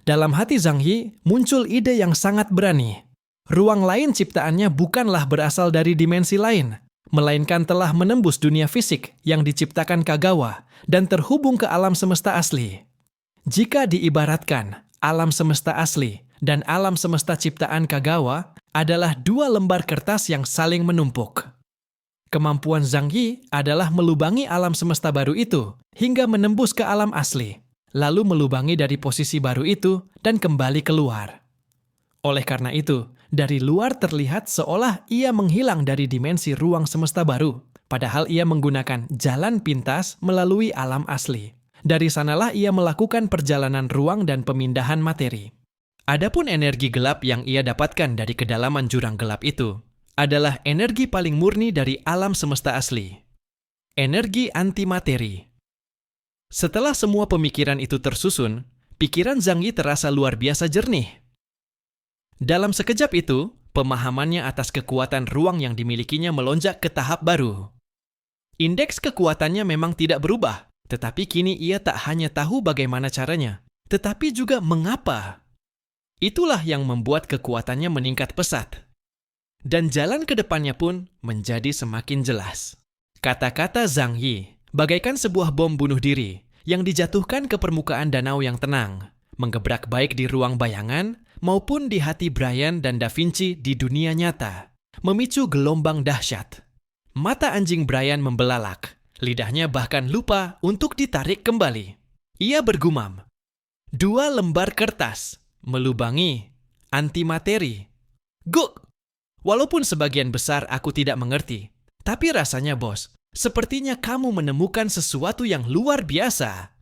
Dalam hati Zhang Yi muncul ide yang sangat berani. Ruang lain ciptaannya bukanlah berasal dari dimensi lain, melainkan telah menembus dunia fisik yang diciptakan Kagawa dan terhubung ke alam semesta asli. Jika diibaratkan, alam semesta asli dan alam semesta ciptaan Kagawa adalah dua lembar kertas yang saling menumpuk. Kemampuan Zhang Yi adalah melubangi alam semesta baru itu hingga menembus ke alam asli, lalu melubangi dari posisi baru itu dan kembali keluar. Oleh karena itu, dari luar terlihat seolah ia menghilang dari dimensi ruang semesta baru, padahal ia menggunakan jalan pintas melalui alam asli. Dari sanalah ia melakukan perjalanan ruang dan pemindahan materi. Adapun energi gelap yang ia dapatkan dari kedalaman jurang gelap itu adalah energi paling murni dari alam semesta asli. Energi antimateri. Setelah semua pemikiran itu tersusun, pikiran Zhang Yi terasa luar biasa jernih. Dalam sekejap itu, pemahamannya atas kekuatan ruang yang dimilikinya melonjak ke tahap baru. Indeks kekuatannya memang tidak berubah, tetapi kini ia tak hanya tahu bagaimana caranya, tetapi juga mengapa. Itulah yang membuat kekuatannya meningkat pesat. Dan jalan ke depannya pun menjadi semakin jelas. Kata-kata Zhang Yi bagaikan sebuah bom bunuh diri yang dijatuhkan ke permukaan danau yang tenang, menggebrak baik di ruang bayangan maupun di hati Brian dan Da Vinci di dunia nyata, memicu gelombang dahsyat. Mata anjing Brian membelalak, lidahnya bahkan lupa untuk ditarik kembali. Ia bergumam, 2 lembar kertas, melubangi, antimateri. Guk! Walaupun sebagian besar aku tidak mengerti, tapi rasanya bos, sepertinya kamu menemukan sesuatu yang luar biasa.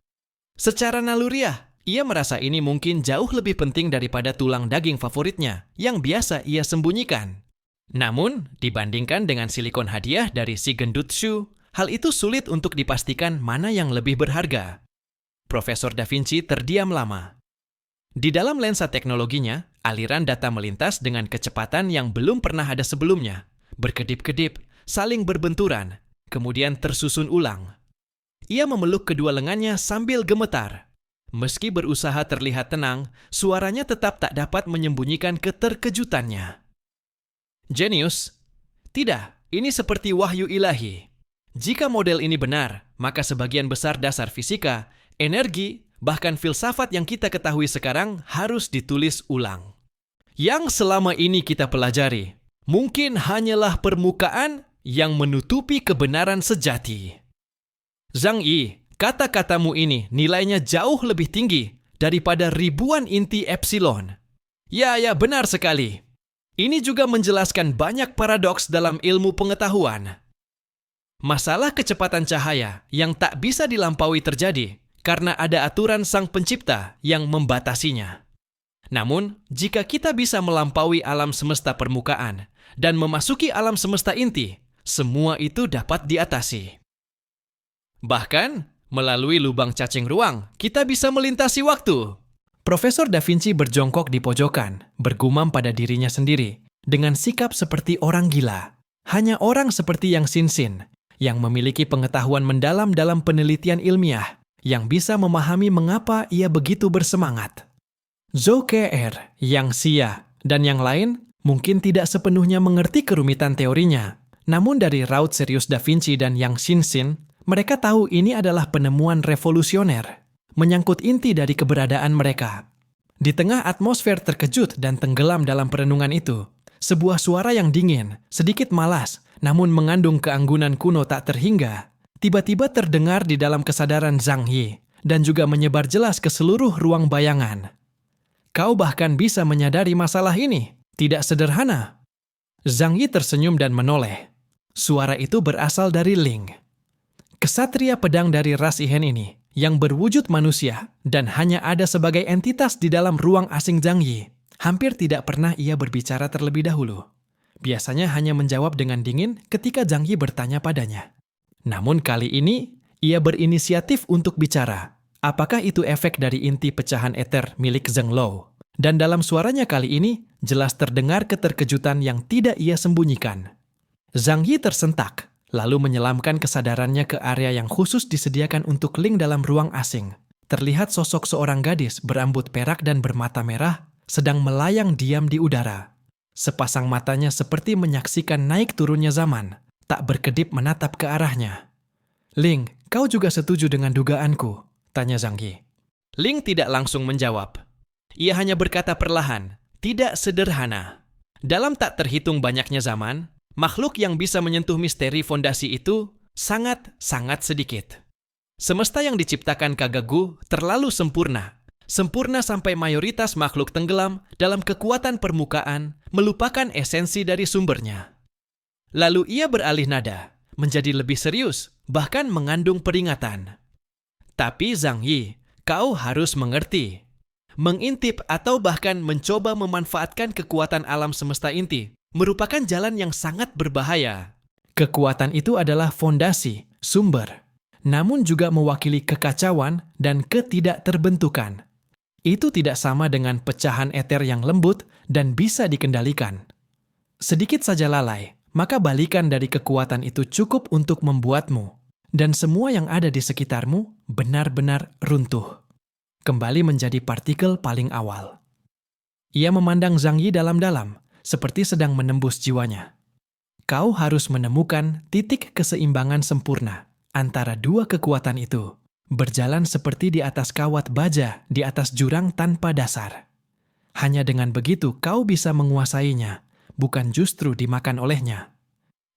Secara naluriah, ia merasa ini mungkin jauh lebih penting daripada tulang daging favoritnya yang biasa ia sembunyikan. Namun, dibandingkan dengan silikon hadiah dari si gendut Shu, hal itu sulit untuk dipastikan mana yang lebih berharga. Profesor Da Vinci terdiam lama. Di dalam lensa teknologinya, aliran data melintas dengan kecepatan yang belum pernah ada sebelumnya, berkedip-kedip, saling berbenturan, kemudian tersusun ulang. Ia memeluk kedua lengannya sambil gemetar. Meski berusaha terlihat tenang, suaranya tetap tak dapat menyembunyikan keterkejutannya. Jenius? Tidak, ini seperti wahyu ilahi. Jika model ini benar, maka sebagian besar dasar fisika, energi, bahkan filsafat yang kita ketahui sekarang harus ditulis ulang. Yang selama ini kita pelajari, mungkin hanyalah permukaan yang menutupi kebenaran sejati. Zhang Yi, kata-katamu ini nilainya jauh lebih tinggi daripada ribuan inti epsilon. Ya, benar sekali. Ini juga menjelaskan banyak paradoks dalam ilmu pengetahuan. Masalah kecepatan cahaya yang tak bisa dilampaui terjadi karena ada aturan Sang Pencipta yang membatasinya. Namun, jika kita bisa melampaui alam semesta permukaan dan memasuki alam semesta inti, semua itu dapat diatasi. Bahkan, melalui lubang cacing ruang, kita bisa melintasi waktu. Profesor Da Vinci berjongkok di pojokan, bergumam pada dirinya sendiri, dengan sikap seperti orang gila. Hanya orang seperti Yang Xin, yang memiliki pengetahuan mendalam dalam penelitian ilmiah, yang bisa memahami mengapa ia begitu bersemangat. Zhou Ke-er, Yang Xia, dan yang lain mungkin tidak sepenuhnya mengerti kerumitan teorinya. Namun dari raut serius Da Vinci dan Yang Xin, mereka tahu ini adalah penemuan revolusioner, menyangkut inti dari keberadaan mereka. Di tengah atmosfer terkejut dan tenggelam dalam perenungan itu, sebuah suara yang dingin, sedikit malas, namun mengandung keanggunan kuno tak terhingga, tiba-tiba terdengar di dalam kesadaran Zhang Yi dan juga menyebar jelas ke seluruh ruang bayangan. Kau bahkan bisa menyadari masalah ini, tidak sederhana. Zhang Yi tersenyum dan menoleh. Suara itu berasal dari Ling. Kesatria pedang dari ras Ihen ini, yang berwujud manusia dan hanya ada sebagai entitas di dalam ruang asing Zhang Yi, hampir tidak pernah ia berbicara terlebih dahulu. Biasanya hanya menjawab dengan dingin ketika Zhang Yi bertanya padanya. Namun kali ini, ia berinisiatif untuk bicara. Apakah itu efek dari inti pecahan eter milik Zheng Lou? Dan dalam suaranya kali ini, jelas terdengar keterkejutan yang tidak ia sembunyikan. Zhang Yi tersentak, lalu menyelamkan kesadarannya ke area yang khusus disediakan untuk Ling dalam ruang asing. terlihat sosok seorang gadis berambut perak dan bermata merah sedang melayang diam di udara. Sepasang matanya seperti menyaksikan naik turunnya zaman, tak berkedip menatap ke arahnya. "Ling, kau juga setuju dengan dugaanku?" tanya Zhang Yi. Ling tidak langsung menjawab. Ia hanya berkata perlahan, "Tidak sederhana. Dalam tak terhitung banyaknya zaman, makhluk yang bisa menyentuh misteri fondasi itu sangat-sangat sedikit. Semesta yang diciptakan Kagagu terlalu sempurna. Sempurna sampai mayoritas makhluk tenggelam dalam kekuatan permukaan, melupakan esensi dari sumbernya." Lalu ia beralih nada, menjadi lebih serius, bahkan mengandung peringatan. "Tapi Zhang Yi, kau harus mengerti. Mengintip atau bahkan mencoba memanfaatkan kekuatan alam semesta inti merupakan jalan yang sangat berbahaya. Kekuatan itu adalah fondasi, sumber, namun juga mewakili kekacauan dan ketidakterbentukan. Itu tidak sama dengan pecahan eter yang lembut dan bisa dikendalikan. Sedikit saja lalai, maka balikan dari kekuatan itu cukup untuk membuatmu, dan semua yang ada di sekitarmu benar-benar runtuh. Kembali menjadi partikel paling awal." Ia memandang Zhang Yi dalam-dalam, seperti sedang menembus jiwanya. "Kau harus menemukan titik keseimbangan sempurna antara dua kekuatan itu, berjalan seperti di atas kawat baja di atas jurang tanpa dasar. Hanya dengan begitu kau bisa menguasainya, bukan justru dimakan olehnya.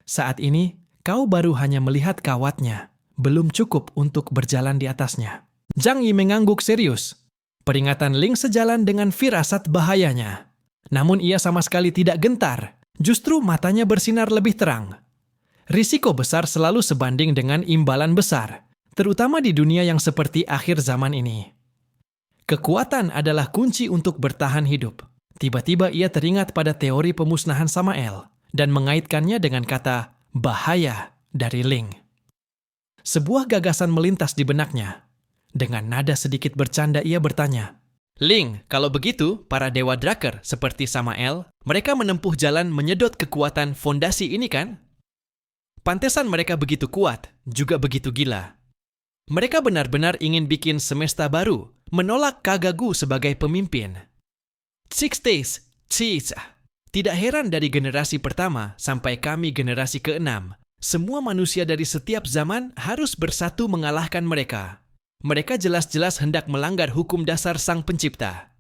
Saat ini, kau baru hanya melihat kawatnya, belum cukup untuk berjalan di atasnya." Zhang Yi mengangguk serius. Peringatan Ling sejalan dengan firasat bahayanya. Namun ia sama sekali tidak gentar, justru matanya bersinar lebih terang. Risiko besar selalu sebanding dengan imbalan besar, terutama di dunia yang seperti akhir zaman ini. Kekuatan adalah kunci untuk bertahan hidup. Tiba-tiba ia teringat pada teori pemusnahan Samael dan mengaitkannya dengan kata bahaya dari Ling. Sebuah gagasan melintas di benaknya. Dengan nada sedikit bercanda ia bertanya, "Ling, kalau begitu, para dewa Drakkar seperti Samael, mereka menempuh jalan menyedot kekuatan fondasi ini kan? Pantesan mereka begitu kuat, juga begitu gila. Mereka benar-benar ingin bikin semesta baru, menolak Kagagu sebagai pemimpin. Six Days, tidak heran dari generasi pertama sampai kami generasi ke-6, semua manusia dari setiap zaman harus bersatu mengalahkan mereka. Mereka jelas-jelas hendak melanggar hukum dasar Sang Pencipta."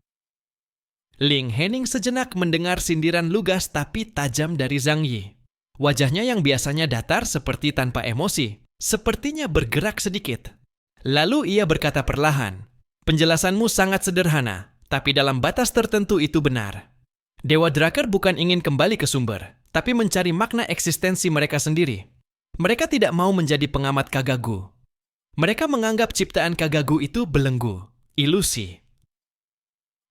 Ling hening sejenak mendengar sindiran lugas tapi tajam dari Zhang Yi. Wajahnya yang biasanya datar seperti tanpa emosi, sepertinya bergerak sedikit. Lalu ia berkata perlahan, "Penjelasanmu sangat sederhana, tapi dalam batas tertentu itu benar. Dewa Drakkar bukan ingin kembali ke sumber, tapi mencari makna eksistensi mereka sendiri. Mereka tidak mau menjadi pengamat Kagagu. Mereka menganggap ciptaan Kagagu itu belenggu, ilusi.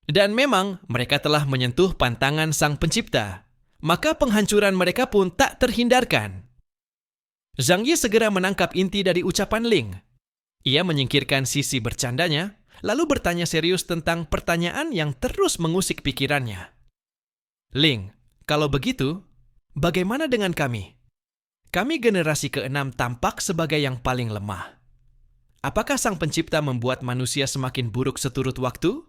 Dan memang mereka telah menyentuh pantangan Sang Pencipta. Maka penghancuran mereka pun tak terhindarkan." Zhang Yi segera menangkap inti dari ucapan Ling. Ia menyingkirkan sisi bercandanya, lalu bertanya serius tentang pertanyaan yang terus mengusik pikirannya. "Ling, kalau begitu, bagaimana dengan kami? Kami generasi ke-6 tampak sebagai yang paling lemah. Apakah Sang Pencipta membuat manusia semakin buruk seturut waktu?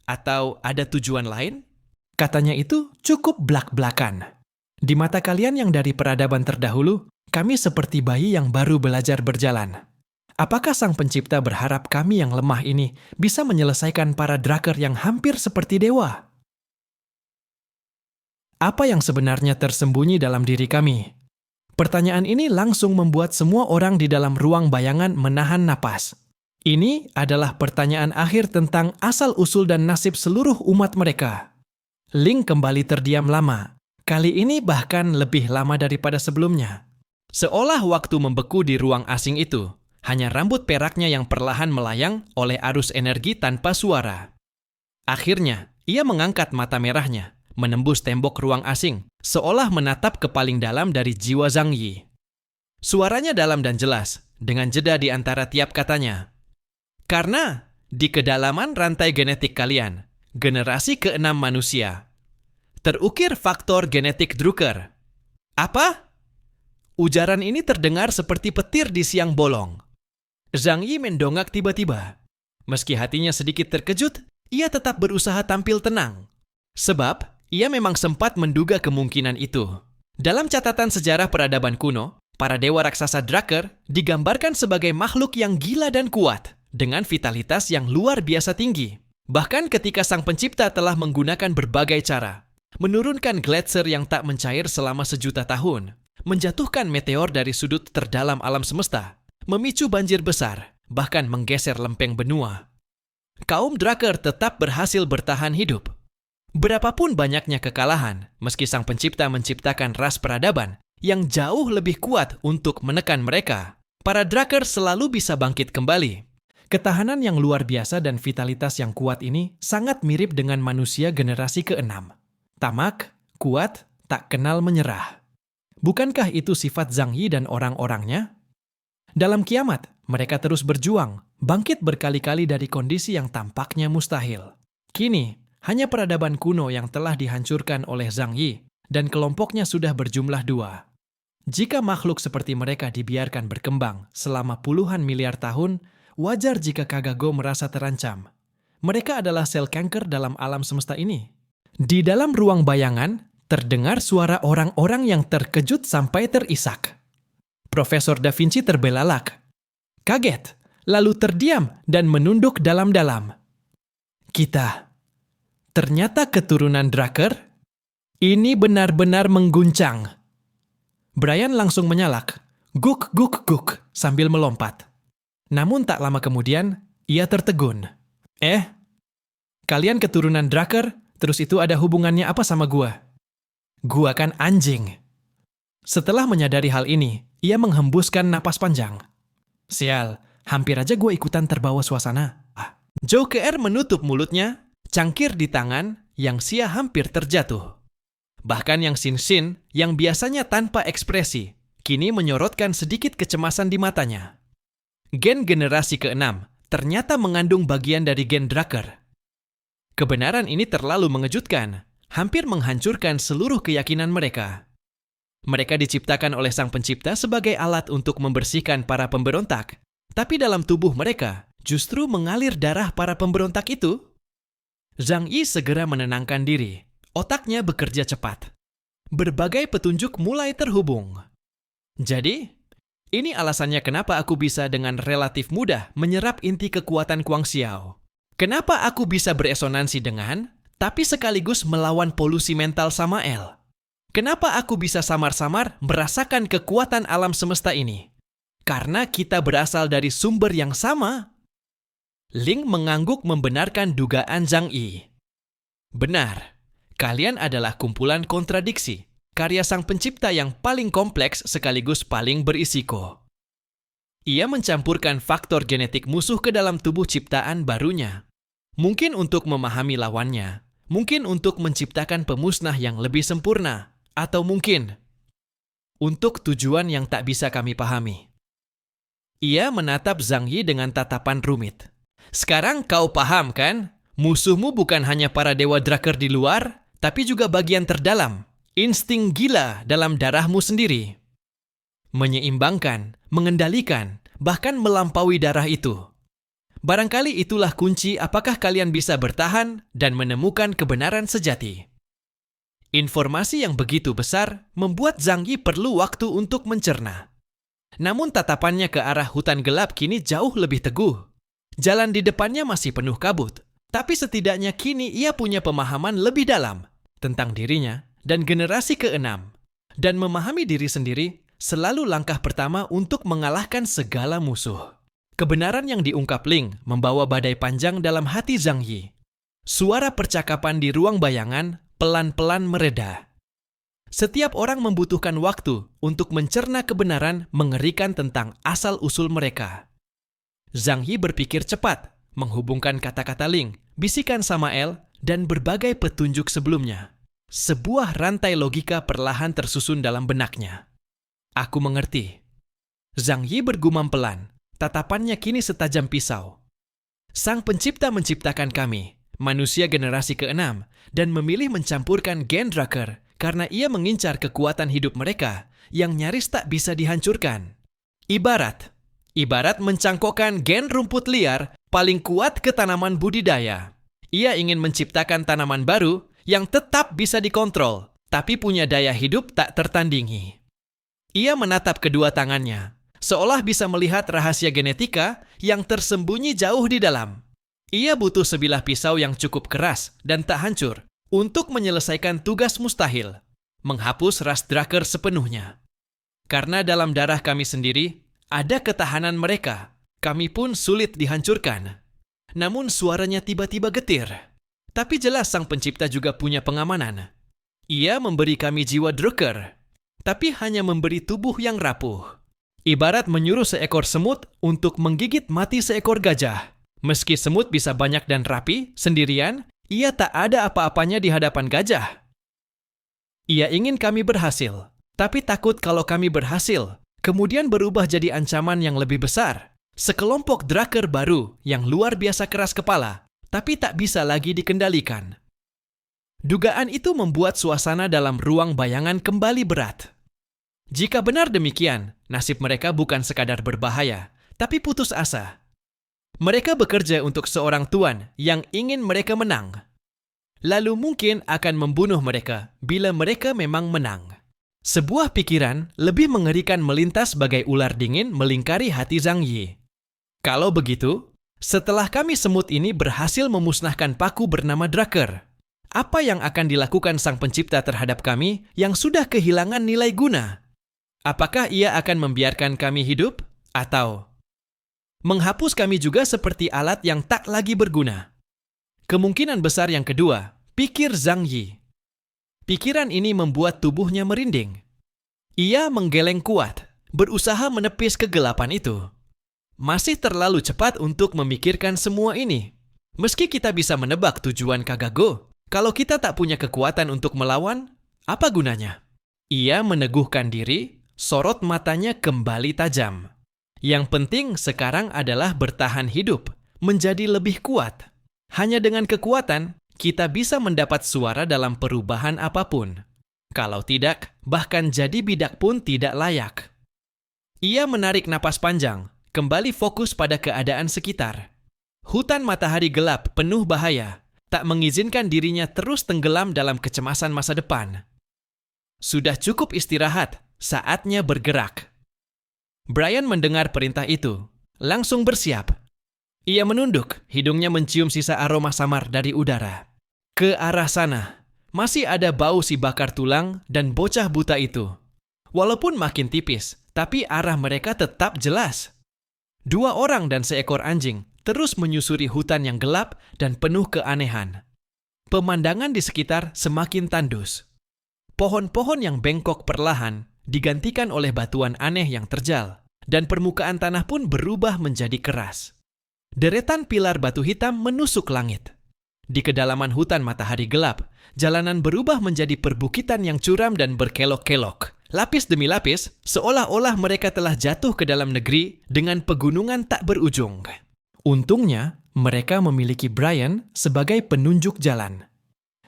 Atau ada tujuan lain?" Katanya itu cukup blak-blakan. "Di mata kalian yang dari peradaban terdahulu, kami seperti bayi yang baru belajar berjalan. Apakah Sang Pencipta berharap kami yang lemah ini bisa menyelesaikan para Drakkar yang hampir seperti dewa? Apa yang sebenarnya tersembunyi dalam diri kami?" Pertanyaan ini langsung membuat semua orang di dalam ruang bayangan menahan napas. Ini adalah pertanyaan akhir tentang asal-usul dan nasib seluruh umat mereka. Ling kembali terdiam lama, kali ini bahkan lebih lama daripada sebelumnya. Seolah waktu membeku di ruang asing itu, hanya rambut peraknya yang perlahan melayang oleh arus energi tanpa suara. Akhirnya, ia mengangkat mata merahnya, menembus tembok ruang asing, seolah menatap ke paling dalam dari jiwa Zhang Yi. Suaranya dalam dan jelas, dengan jeda di antara tiap katanya. "Karena di kedalaman rantai genetik kalian, generasi ke-6 manusia, terukir faktor genetik Drakkar." "Apa?" Ujaran ini terdengar seperti petir di siang bolong. Zhang Yi mendongak tiba-tiba. Meski hatinya sedikit terkejut, ia tetap berusaha tampil tenang. Sebab, ia memang sempat menduga kemungkinan itu. Dalam catatan sejarah peradaban kuno, para dewa raksasa Drakar digambarkan sebagai makhluk yang gila dan kuat, dengan vitalitas yang luar biasa tinggi. Bahkan ketika sang pencipta telah menggunakan berbagai cara, menurunkan gletser yang tak mencair selama sejuta tahun, menjatuhkan meteor dari sudut terdalam alam semesta, memicu banjir besar, bahkan menggeser lempeng benua. Kaum Drakar tetap berhasil bertahan hidup. Berapapun banyaknya kekalahan, meski sang pencipta menciptakan ras peradaban yang jauh lebih kuat untuk menekan mereka, para Drakar selalu bisa bangkit kembali. Ketahanan yang luar biasa dan vitalitas yang kuat ini sangat mirip dengan manusia generasi ke-6. Tamak, kuat, tak kenal menyerah. Bukankah itu sifat Zhang Yi dan orang-orangnya? Dalam kiamat, mereka terus berjuang, bangkit berkali-kali dari kondisi yang tampaknya mustahil. Kini, hanya peradaban kuno yang telah dihancurkan oleh Zhang Yi, dan kelompoknya sudah berjumlah 2. Jika makhluk seperti mereka dibiarkan berkembang selama puluhan miliar tahun, wajar jika Kagago merasa terancam. Mereka adalah sel kanker dalam alam semesta ini. Di dalam ruang bayangan, terdengar suara orang-orang yang terkejut sampai terisak. Profesor Da Vinci terbelalak, kaget, lalu terdiam dan menunduk dalam-dalam. Ternyata keturunan Drakar? Ini benar-benar mengguncang. Brian langsung menyalak, guk guk guk, sambil melompat. Namun tak lama kemudian, ia tertegun. Kalian keturunan Drakar, terus itu ada hubungannya apa sama gua? Gua kan anjing. Setelah menyadari hal ini, ia menghembuskan napas panjang. Sial, hampir aja gua ikutan terbawa suasana. Zhou Ke menutup mulutnya, cangkir di tangan yang Xia hampir terjatuh. Bahkan yang Xin yang biasanya tanpa ekspresi, kini menyorotkan sedikit kecemasan di matanya. Gen generasi ke-6 ternyata mengandung bagian dari gen Drakar. Kebenaran ini terlalu mengejutkan, hampir menghancurkan seluruh keyakinan mereka. Mereka diciptakan oleh sang pencipta sebagai alat untuk membersihkan para pemberontak, tapi dalam tubuh mereka justru mengalir darah para pemberontak itu. Zhang Yi segera menenangkan diri. Otaknya bekerja cepat. Berbagai petunjuk mulai terhubung. Jadi, ini alasannya kenapa aku bisa dengan relatif mudah menyerap inti kekuatan Kuang Xiao. Kenapa aku bisa beresonansi dengan, tapi sekaligus melawan polusi mental Samael. Kenapa aku bisa samar-samar merasakan kekuatan alam semesta ini? Karena kita berasal dari sumber yang sama. Ling mengangguk membenarkan dugaan Zhang Yi. Benar, kalian adalah kumpulan kontradiksi, karya sang pencipta yang paling kompleks sekaligus paling berisiko. Ia mencampurkan faktor genetik musuh ke dalam tubuh ciptaan barunya. Mungkin untuk memahami lawannya, mungkin untuk menciptakan pemusnah yang lebih sempurna, atau mungkin untuk tujuan yang tak bisa kami pahami. Ia menatap Zhang Yi dengan tatapan rumit. Sekarang kau paham kan? Musuhmu bukan hanya para dewa Drakar di luar, tapi juga bagian terdalam, insting gila dalam darahmu sendiri. Menyeimbangkan, mengendalikan, bahkan melampaui darah itu. Barangkali itulah kunci apakah kalian bisa bertahan dan menemukan kebenaran sejati. Informasi yang begitu besar membuat Zhang Yi perlu waktu untuk mencerna. Namun tatapannya ke arah hutan gelap kini jauh lebih teguh. Jalan di depannya masih penuh kabut, tapi setidaknya kini ia punya pemahaman lebih dalam tentang dirinya dan generasi ke-6. Dan memahami diri sendiri selalu langkah pertama untuk mengalahkan segala musuh. Kebenaran yang diungkap Ling membawa badai panjang dalam hati Zhang Yi. Suara percakapan di ruang bayangan pelan-pelan mereda. Setiap orang membutuhkan waktu untuk mencerna kebenaran mengerikan tentang asal-usul mereka. Zhang Yi berpikir cepat, menghubungkan kata-kata Ling, bisikan Samael, dan berbagai petunjuk sebelumnya. Sebuah rantai logika perlahan tersusun dalam benaknya. Aku mengerti. Zhang Yi bergumam pelan, tatapannya kini setajam pisau. Sang pencipta menciptakan kami, manusia generasi ke-6, dan memilih mencampurkan gen Drakar karena ia mengincar kekuatan hidup mereka yang nyaris tak bisa dihancurkan. Ibarat Ibarat mencangkokkan gen rumput liar paling kuat ke tanaman budidaya. Ia ingin menciptakan tanaman baru yang tetap bisa dikontrol, tapi punya daya hidup tak tertandingi. Ia menatap kedua tangannya, seolah bisa melihat rahasia genetika yang tersembunyi jauh di dalam. Ia butuh sebilah pisau yang cukup keras dan tak hancur untuk menyelesaikan tugas mustahil, menghapus ras Drakkar sepenuhnya. Karena dalam darah kami sendiri ada ketahanan mereka, kami pun sulit dihancurkan. Namun suaranya tiba-tiba getir. Tapi jelas sang pencipta juga punya pengamanan. Ia memberi kami jiwa Drakkar, tapi hanya memberi tubuh yang rapuh. Ibarat menyuruh seekor semut untuk menggigit mati seekor gajah. Meski semut bisa banyak dan rapi, sendirian, ia tak ada apa-apanya di hadapan gajah. Ia ingin kami berhasil, tapi takut kalau kami berhasil, kemudian berubah jadi ancaman yang lebih besar. Sekelompok Drakkar baru yang luar biasa keras kepala, tapi tak bisa lagi dikendalikan. Dugaan itu membuat suasana dalam ruang bayangan kembali berat. Jika benar demikian, nasib mereka bukan sekadar berbahaya, tapi putus asa. Mereka bekerja untuk seorang tuan yang ingin mereka menang. Lalu mungkin akan membunuh mereka bila mereka memang menang. Sebuah pikiran lebih mengerikan melintas bagai ular dingin melingkari hati Zhang Yi. Kalau begitu, setelah kami semut ini berhasil memusnahkan paku bernama Drakkar, apa yang akan dilakukan sang pencipta terhadap kami yang sudah kehilangan nilai guna? Apakah ia akan membiarkan kami hidup? Atau menghapus kami juga seperti alat yang tak lagi berguna? Kemungkinan besar yang kedua, pikir Zhang Yi. Pikiran ini membuat tubuhnya merinding. Ia menggeleng kuat, berusaha menepis kegelapan itu. Masih terlalu cepat untuk memikirkan semua ini. Meski kita bisa menebak tujuan Kagago, kalau kita tak punya kekuatan untuk melawan, apa gunanya? Ia meneguhkan diri, sorot matanya kembali tajam. Yang penting sekarang adalah bertahan hidup, menjadi lebih kuat. Hanya dengan kekuatan, kita bisa mendapat suara dalam perubahan apapun. Kalau tidak, bahkan jadi bidak pun tidak layak. Ia menarik napas panjang, kembali fokus pada keadaan sekitar. Hutan matahari gelap penuh bahaya, tak mengizinkan dirinya terus tenggelam dalam kecemasan masa depan. Sudah cukup istirahat, saatnya bergerak. Brian mendengar perintah itu, langsung bersiap. Ia menunduk, hidungnya mencium sisa aroma samar dari udara. Ke arah sana, masih ada bau si bakar tulang dan bocah buta itu. Walaupun makin tipis, tapi arah mereka tetap jelas. 2 orang dan seekor anjing terus menyusuri hutan yang gelap dan penuh keanehan. Pemandangan di sekitar semakin tandus. Pohon-pohon yang bengkok perlahan digantikan oleh batuan aneh yang terjal, dan permukaan tanah pun berubah menjadi keras. Deretan pilar batu hitam menusuk langit. Di kedalaman hutan matahari gelap, jalanan berubah menjadi perbukitan yang curam dan berkelok-kelok. Lapis demi lapis, seolah-olah mereka telah jatuh ke dalam negeri dengan pegunungan tak berujung. Untungnya, mereka memiliki Brian sebagai penunjuk jalan.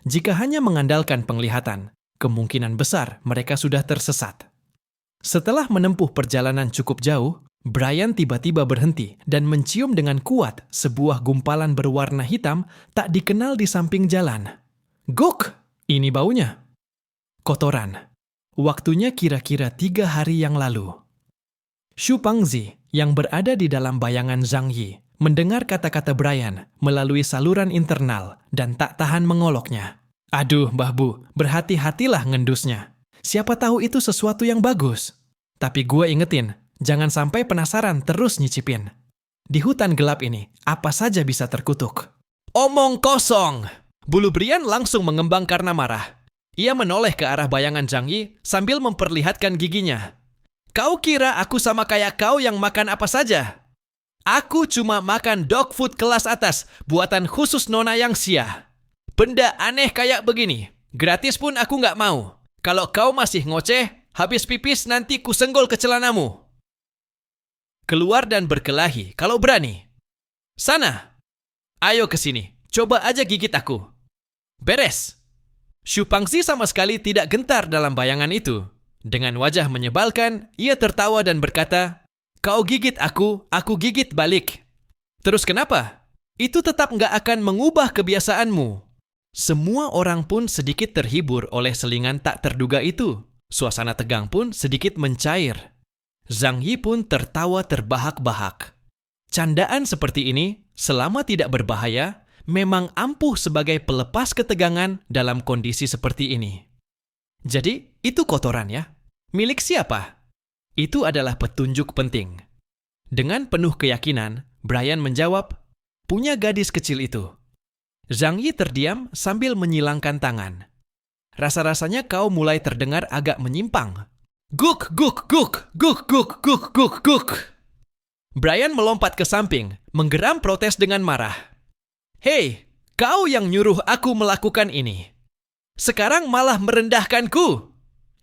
Jika hanya mengandalkan penglihatan, kemungkinan besar mereka sudah tersesat. Setelah menempuh perjalanan cukup jauh, Brian tiba-tiba berhenti dan mencium dengan kuat sebuah gumpalan berwarna hitam tak dikenal di samping jalan. Gok! Ini baunya. Kotoran. Waktunya kira-kira 3 hari yang lalu. Xu Pangzi yang berada di dalam bayangan Zhang Yi mendengar kata-kata Brian melalui saluran internal dan tak tahan mengoloknya. Aduh, Mbah Bu, berhati-hatilah ngendusnya. Siapa tahu itu sesuatu yang bagus. Tapi gue ingetin, jangan sampai penasaran terus nyicipin. Di hutan gelap ini, apa saja bisa terkutuk. Omong kosong! Bulu Brian langsung mengembang karena marah. Ia menoleh ke arah bayangan Zhang Yi sambil memperlihatkan giginya. Kau kira aku sama kayak kau yang makan apa saja? Aku cuma makan dog food kelas atas, buatan khusus Nona yang Xia. Benda aneh kayak begini, gratis pun aku nggak mau. Kalau kau masih ngoceh, habis pipis nanti kusenggol ke celanamu. Keluar dan berkelahi kalau berani. Sana, ayo ke sini, coba aja gigit aku. Beres. Xu Pangzi sama sekali tidak gentar dalam bayangan itu. Dengan wajah menyebalkan, ia tertawa dan berkata, Kau gigit aku gigit balik. Terus kenapa? Itu tetap nggak akan mengubah kebiasaanmu. Semua orang pun sedikit terhibur oleh selingan tak terduga itu. Suasana tegang pun sedikit mencair. Zhang Yi pun tertawa terbahak-bahak. Candaan seperti ini, selama tidak berbahaya, memang ampuh sebagai pelepas ketegangan dalam kondisi seperti ini. Jadi, itu kotoran ya? Milik siapa? Itu adalah petunjuk penting. Dengan penuh keyakinan, Brian menjawab, punya gadis kecil itu. Zhang Yi terdiam sambil menyilangkan tangan. Rasa-rasanya kau mulai terdengar agak menyimpang. Guk, guk, guk, guk, guk, guk, guk, guk. Brian melompat ke samping, menggeram protes dengan marah. Hei, kau yang nyuruh aku melakukan ini. Sekarang malah merendahkanku.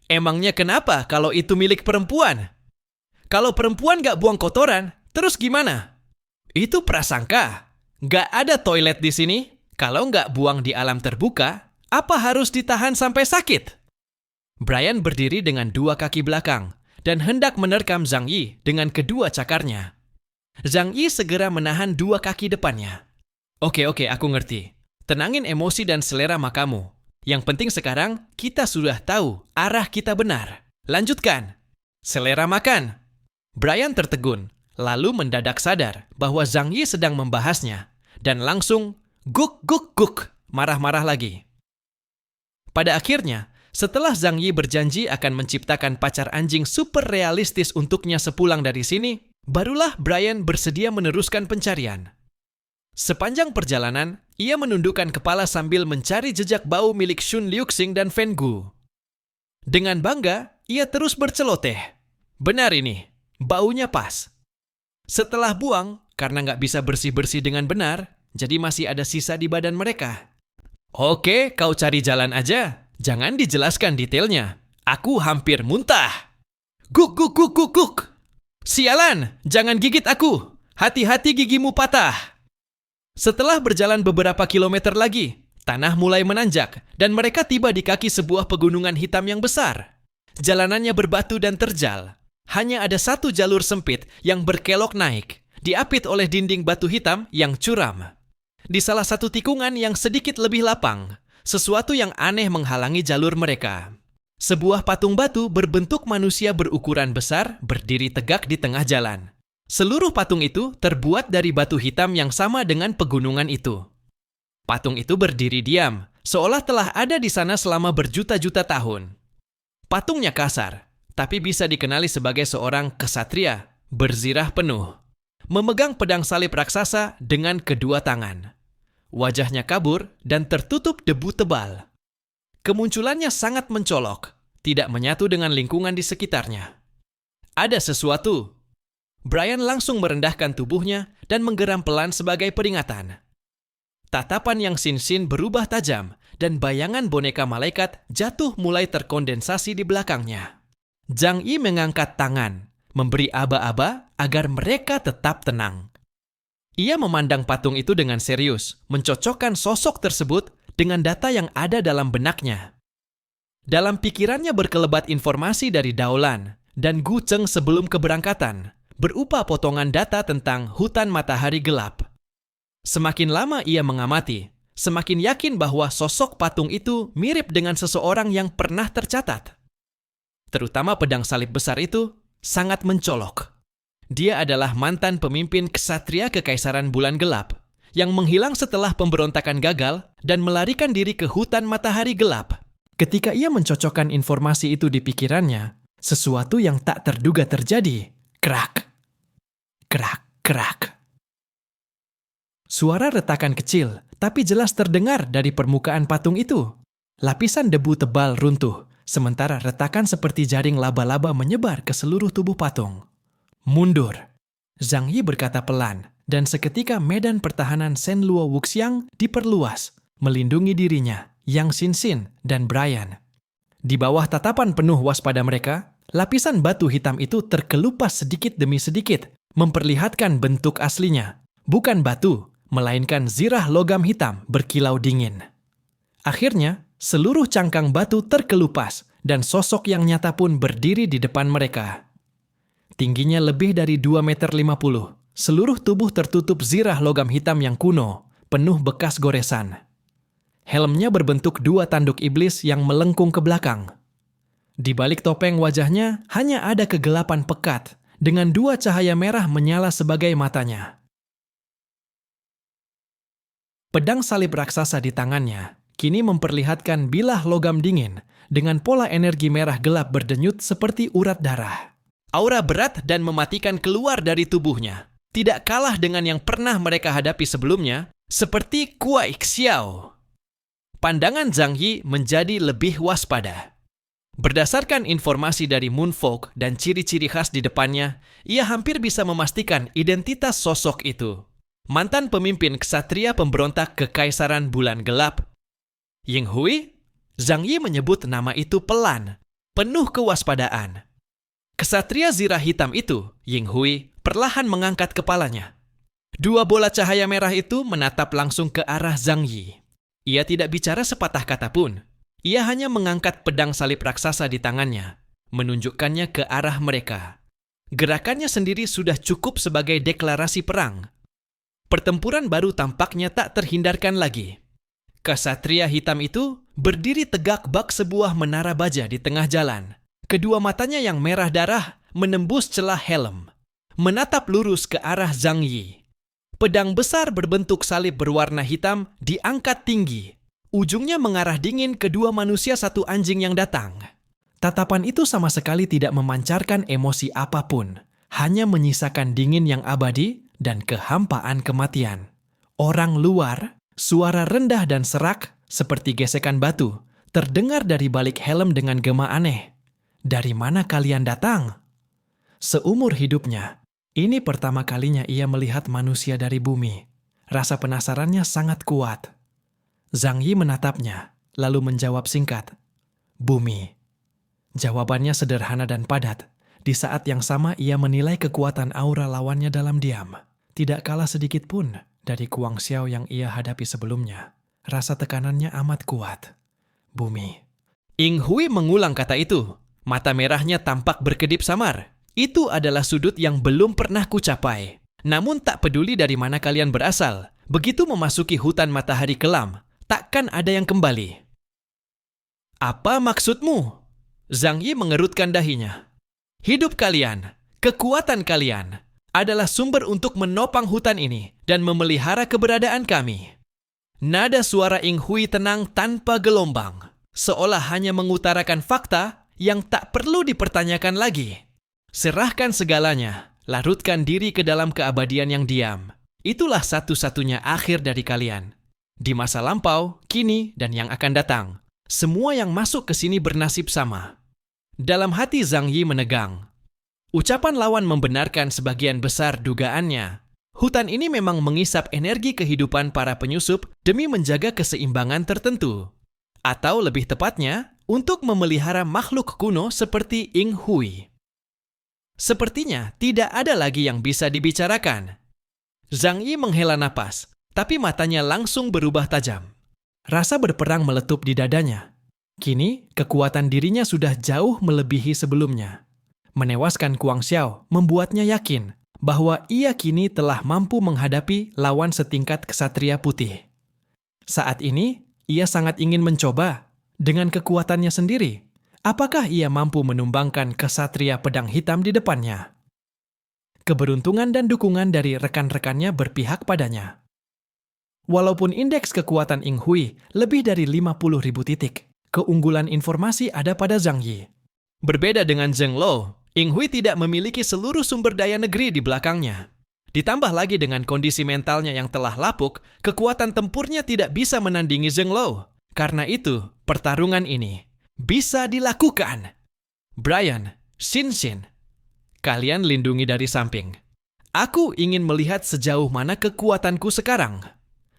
Emangnya kenapa kalau itu milik perempuan? Kalau perempuan gak buang kotoran, terus gimana? Itu prasangka. Gak ada toilet di sini. Kalau gak buang di alam terbuka, apa harus ditahan sampai sakit? Brian berdiri dengan dua kaki belakang dan hendak menerkam Zhang Yi dengan kedua cakarnya. Zhang Yi segera menahan dua kaki depannya. Oke, aku ngerti. Tenangin emosi dan selera makamu. Yang penting sekarang, kita sudah tahu arah kita benar. Lanjutkan. Selera makan. Brian tertegun, lalu mendadak sadar bahwa Zhang Yi sedang membahasnya, dan langsung guk guk guk, marah-marah lagi. Pada akhirnya, setelah Zhang Yi berjanji akan menciptakan pacar anjing super realistis untuknya sepulang dari sini, barulah Brian bersedia meneruskan pencarian. Sepanjang perjalanan, ia menundukkan kepala sambil mencari jejak bau milik Shun Liuxing dan Fen Gu. Dengan bangga, ia terus berceloteh. Benar ini, baunya pas. Setelah buang, karena nggak bisa bersih-bersih dengan benar, jadi masih ada sisa di badan mereka. Oke, kau cari jalan aja. Jangan dijelaskan detailnya. Aku hampir muntah. Guk, guk, guk, guk, guk. Sialan, jangan gigit aku. Hati-hati gigimu patah. Setelah berjalan beberapa kilometer lagi, tanah mulai menanjak dan mereka tiba di kaki sebuah pegunungan hitam yang besar. Jalanannya berbatu dan terjal. Hanya ada satu jalur sempit yang berkelok naik, diapit oleh dinding batu hitam yang curam. Di salah satu tikungan yang sedikit lebih lapang, sesuatu yang aneh menghalangi jalur mereka. Sebuah patung batu berbentuk manusia berukuran besar berdiri tegak di tengah jalan. Seluruh patung itu terbuat dari batu hitam yang sama dengan pegunungan itu. Patung itu berdiri diam, seolah telah ada di sana selama berjuta-juta tahun. Patungnya kasar, tapi bisa dikenali sebagai seorang kesatria, berzirah penuh. Memegang pedang salib raksasa dengan kedua tangan. Wajahnya kabur dan tertutup debu tebal. Kemunculannya sangat mencolok, tidak menyatu dengan lingkungan di sekitarnya. Ada sesuatu. Brian langsung merendahkan tubuhnya dan menggeram pelan sebagai peringatan. Tatapan yang sin-sin berubah tajam dan bayangan boneka malaikat jatuh mulai terkondensasi di belakangnya. Zhang Yi mengangkat tangan, memberi aba-aba agar mereka tetap tenang. Ia memandang patung itu dengan serius, mencocokkan sosok tersebut dengan data yang ada dalam benaknya. Dalam pikirannya berkelebat informasi dari Daolan dan Gu Cheng sebelum keberangkatan, berupa potongan data tentang hutan matahari gelap. Semakin lama ia mengamati, semakin yakin bahwa sosok patung itu mirip dengan seseorang yang pernah tercatat. Terutama pedang salib besar itu sangat mencolok. Dia adalah mantan pemimpin ksatria Kekaisaran Bulan Gelap yang menghilang setelah pemberontakan gagal dan melarikan diri ke hutan matahari gelap. Ketika ia mencocokkan informasi itu di pikirannya, sesuatu yang tak terduga terjadi. Krak, krak, krak. Suara retakan kecil, tapi jelas terdengar dari permukaan patung itu. Lapisan debu tebal runtuh, sementara retakan seperti jaring laba-laba menyebar ke seluruh tubuh patung. Mundur. Zhang Yi berkata pelan, dan seketika medan pertahanan Shenluo Wuxiang diperluas, melindungi dirinya, Yang Xin-Xin, dan Brian. Di bawah tatapan penuh waspada mereka, lapisan batu hitam itu terkelupas sedikit demi sedikit, memperlihatkan bentuk aslinya. Bukan batu, melainkan zirah logam hitam berkilau dingin. Akhirnya, seluruh cangkang batu terkelupas dan sosok yang nyata pun berdiri di depan mereka. Tingginya lebih dari 2,50 meter. Seluruh tubuh tertutup zirah logam hitam yang kuno, penuh bekas goresan. Helmnya berbentuk dua tanduk iblis yang melengkung ke belakang. Di balik topeng wajahnya hanya ada kegelapan pekat, dengan dua cahaya merah menyala sebagai matanya. Pedang salib raksasa di tangannya kini memperlihatkan bilah logam dingin dengan pola energi merah gelap berdenyut seperti urat darah. Aura berat dan mematikan keluar dari tubuhnya, tidak kalah dengan yang pernah mereka hadapi sebelumnya, seperti Kuai Xiao. Pandangan Zhang Yi menjadi lebih waspada. Berdasarkan informasi dari Moonfolk dan ciri-ciri khas di depannya, ia hampir bisa memastikan identitas sosok itu. Mantan pemimpin ksatria pemberontak Kekaisaran Bulan Gelap, Ying Hui. Zhang Yi menyebut nama itu pelan, penuh kewaspadaan. Ksatria zirah hitam itu, Ying Hui, perlahan mengangkat kepalanya. Dua bola cahaya merah itu menatap langsung ke arah Zhang Yi. Ia tidak bicara sepatah kata pun. Ia hanya mengangkat pedang salib raksasa di tangannya, menunjukkannya ke arah mereka. Gerakannya sendiri sudah cukup sebagai deklarasi perang. Pertempuran baru tampaknya tak terhindarkan lagi. Ksatria hitam itu berdiri tegak bak sebuah menara baja di tengah jalan. Kedua matanya yang merah darah menembus celah helm, menatap lurus ke arah Zhang Yi. Pedang besar berbentuk salib berwarna hitam diangkat tinggi. Ujungnya mengarah dingin kedua manusia satu anjing yang datang. Tatapan itu sama sekali tidak memancarkan emosi apapun, hanya menyisakan dingin yang abadi dan kehampaan kematian. Orang luar, suara rendah dan serak seperti gesekan batu, terdengar dari balik helm dengan gema aneh. Dari mana kalian datang? Seumur hidupnya, ini pertama kalinya ia melihat manusia dari bumi. Rasa penasarannya sangat kuat. Zhang Yi menatapnya, lalu menjawab singkat, "Bumi." Jawabannya sederhana dan padat. Di saat yang sama ia menilai kekuatan aura lawannya dalam diam. Tidak kalah sedikit pun dari Kuang Xiao yang ia hadapi sebelumnya. Rasa tekanannya amat kuat. Bumi. Ying Hui mengulang kata itu. Mata merahnya tampak berkedip samar. Itu adalah sudut yang belum pernah kucapai. Namun tak peduli dari mana kalian berasal, begitu memasuki hutan matahari kelam, takkan ada yang kembali. Apa maksudmu? Zhang Yi mengerutkan dahinya. Hidup kalian, kekuatan kalian, adalah sumber untuk menopang hutan ini dan memelihara keberadaan kami. Nada suara Ying Hui tenang tanpa gelombang, seolah hanya mengutarakan fakta yang tak perlu dipertanyakan lagi. Serahkan segalanya, larutkan diri ke dalam keabadian yang diam. Itulah satu-satunya akhir dari kalian. Di masa lampau, kini, dan yang akan datang, semua yang masuk ke sini bernasib sama. Dalam hati Zhang Yi menegang. Ucapan lawan membenarkan sebagian besar dugaannya. Hutan ini memang mengisap energi kehidupan para penyusup demi menjaga keseimbangan tertentu. Atau lebih tepatnya, untuk memelihara makhluk kuno seperti Ying Hui. Sepertinya tidak ada lagi yang bisa dibicarakan. Zhang Yi menghela napas, tapi matanya langsung berubah tajam. Rasa berperang meletup di dadanya. Kini, kekuatan dirinya sudah jauh melebihi sebelumnya. Menewaskan Kuang Xiao membuatnya yakin bahwa ia kini telah mampu menghadapi lawan setingkat ksatria putih. Saat ini, ia sangat ingin mencoba. Dengan kekuatannya sendiri, apakah ia mampu menumbangkan ksatria pedang hitam di depannya? Keberuntungan dan dukungan dari rekan-rekannya berpihak padanya. Walaupun indeks kekuatan Ying Hui lebih dari 50.000 titik, keunggulan informasi ada pada Zhang Yi. Berbeda dengan Zheng Lo, Ying Hui tidak memiliki seluruh sumber daya negeri di belakangnya. Ditambah lagi dengan kondisi mentalnya yang telah lapuk, kekuatan tempurnya tidak bisa menandingi Zheng Lo. Karena itu, pertarungan ini bisa dilakukan. Brian, Xin, kalian lindungi dari samping. Aku ingin melihat sejauh mana kekuatanku sekarang.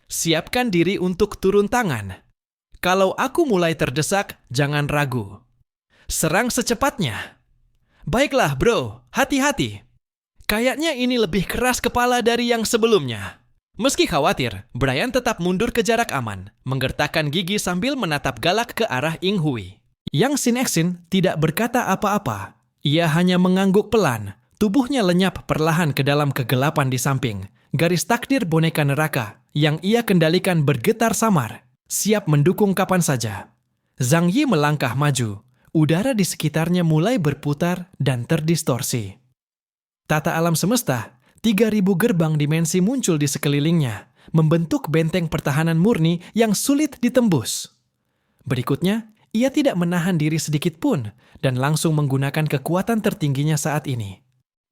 Siapkan diri untuk turun tangan. Kalau aku mulai terdesak, jangan ragu. Serang secepatnya. Baiklah bro, hati-hati. Kayaknya ini lebih keras kepala dari yang sebelumnya. Meski khawatir, Brian tetap mundur ke jarak aman, menggertakkan gigi sambil menatap galak ke arah Ying Hui. Yang Xin tidak berkata apa-apa. Ia hanya mengangguk pelan, Tubuhnya lenyap perlahan ke dalam kegelapan di samping. Garis takdir boneka neraka yang ia kendalikan bergetar samar, siap mendukung kapan saja. Zhang Yi melangkah maju. Udara di sekitarnya mulai berputar dan terdistorsi. Tata alam semesta, 3.000 gerbang dimensi muncul di sekelilingnya, membentuk benteng pertahanan murni yang sulit ditembus. Berikutnya, ia tidak menahan diri sedikit pun dan langsung menggunakan kekuatan tertingginya saat ini.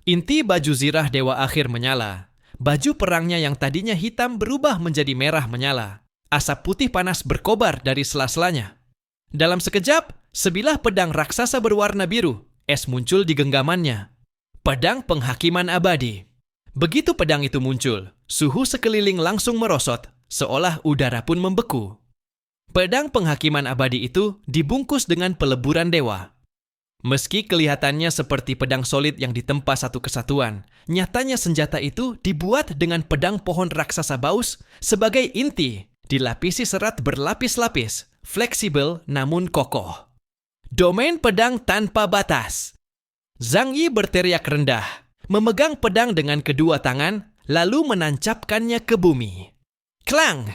Inti baju zirah Dewa Akhir menyala. Baju perangnya yang tadinya hitam berubah menjadi merah menyala. Asap putih panas berkobar dari sela-selanya. Dalam sekejap, sebilah pedang raksasa berwarna biru, es muncul di genggamannya. Pedang penghakiman abadi. Begitu pedang itu muncul, suhu sekeliling langsung merosot, seolah udara pun membeku. Pedang penghakiman abadi itu dibungkus dengan peleburan dewa. Meski kelihatannya seperti pedang solid yang ditempa satu kesatuan, nyatanya senjata itu dibuat dengan pedang pohon raksasa baus sebagai inti, dilapisi serat berlapis-lapis, fleksibel namun kokoh. Domain pedang tanpa batas. Zhang Yi berteriak rendah, memegang pedang dengan kedua tangan, lalu menancapkannya ke bumi. Klang!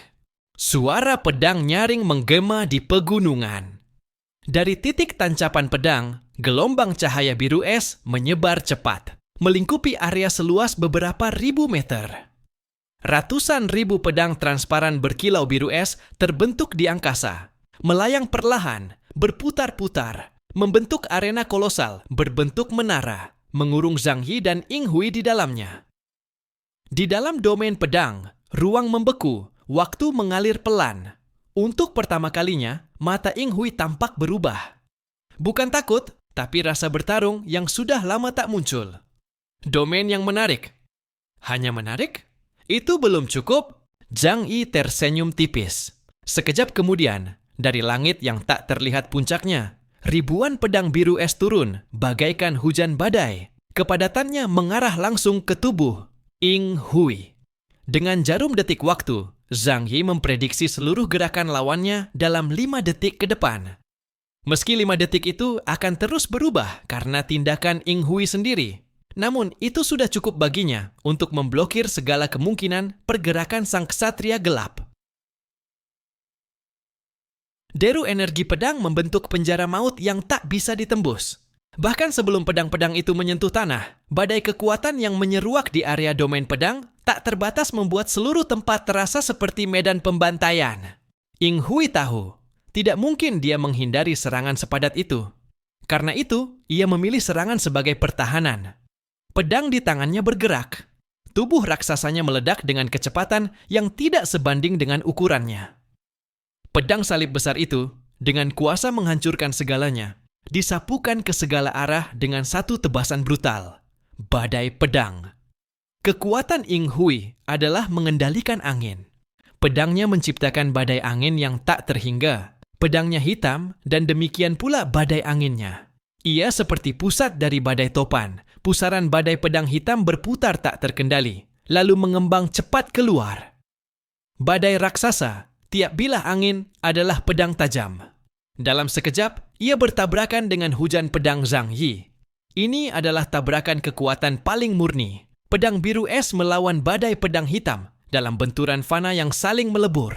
Suara pedang nyaring menggema di pegunungan. Dari titik tancapan pedang, gelombang cahaya biru es menyebar cepat, melingkupi area seluas beberapa ribu meter. Ratusan ribu pedang transparan berkilau biru es terbentuk di angkasa, melayang perlahan, berputar-putar, membentuk arena kolosal berbentuk menara, mengurung Zhang Yi dan Ying Hui di dalamnya. Di dalam domain pedang, ruang membeku, waktu mengalir pelan. Untuk pertama kalinya, mata Ying Hui tampak berubah. Bukan takut, tapi rasa bertarung yang sudah lama tak muncul. Domain yang menarik. Hanya menarik? Itu belum cukup. Zhang Yi tersenyum tipis. Sekejap kemudian, dari langit yang tak terlihat puncaknya, ribuan pedang biru es turun, bagaikan hujan badai. Kepadatannya mengarah langsung ke tubuh Ying Hui. Dengan jarum detik waktu, Zhang Yi memprediksi seluruh gerakan lawannya dalam 5 detik ke depan. Meski 5 detik itu akan terus berubah karena tindakan Ying Hui sendiri, namun itu sudah cukup baginya untuk memblokir segala kemungkinan pergerakan sang ksatria gelap. Deru energi pedang membentuk penjara maut yang tak bisa ditembus. Bahkan sebelum pedang-pedang itu menyentuh tanah, badai kekuatan yang menyeruak di area domain pedang tak terbatas membuat seluruh tempat terasa seperti medan pembantaian. Ying Hui tahu, tidak mungkin dia menghindari serangan sepadat itu. Karena itu, ia memilih serangan sebagai pertahanan. Pedang di tangannya bergerak. Tubuh raksasanya meledak dengan kecepatan yang tidak sebanding dengan ukurannya. Pedang salib besar itu, dengan kuasa menghancurkan segalanya, disapukan ke segala arah dengan satu tebasan brutal. Badai pedang. Kekuatan Ying Hui adalah mengendalikan angin. Pedangnya menciptakan badai angin yang tak terhingga. Pedangnya hitam dan demikian pula badai anginnya. Ia seperti pusat dari badai topan. Pusaran badai pedang hitam berputar tak terkendali, lalu mengembang cepat keluar. Badai raksasa, tiap bilah angin adalah pedang tajam. Dalam sekejap, ia bertabrakan dengan hujan pedang Zhang Yi. Ini adalah tabrakan kekuatan paling murni. Pedang biru es melawan badai pedang hitam dalam benturan fana yang saling melebur.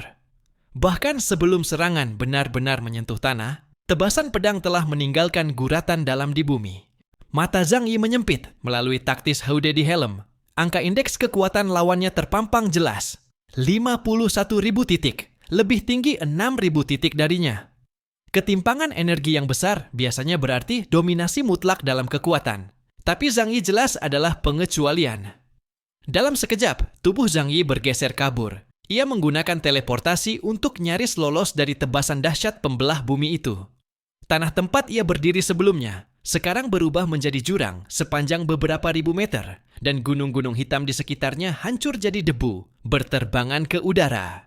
Bahkan sebelum serangan benar-benar menyentuh tanah, tebasan pedang telah meninggalkan guratan dalam di bumi. Mata Zhang Yi menyempit melalui taktis Haude di helm. Angka indeks kekuatan lawannya terpampang jelas. 51.000 titik, lebih tinggi 6.000 titik darinya. Ketimpangan energi yang besar biasanya berarti dominasi mutlak dalam kekuatan. Tapi Zhang Yi jelas adalah pengecualian. Dalam sekejap, tubuh Zhang Yi bergeser kabur. Ia menggunakan teleportasi untuk nyaris lolos dari tebasan dahsyat pembelah bumi itu. Tanah tempat ia berdiri sebelumnya sekarang berubah menjadi jurang sepanjang beberapa ribu meter, dan gunung-gunung hitam di sekitarnya hancur jadi debu, berterbangan ke udara.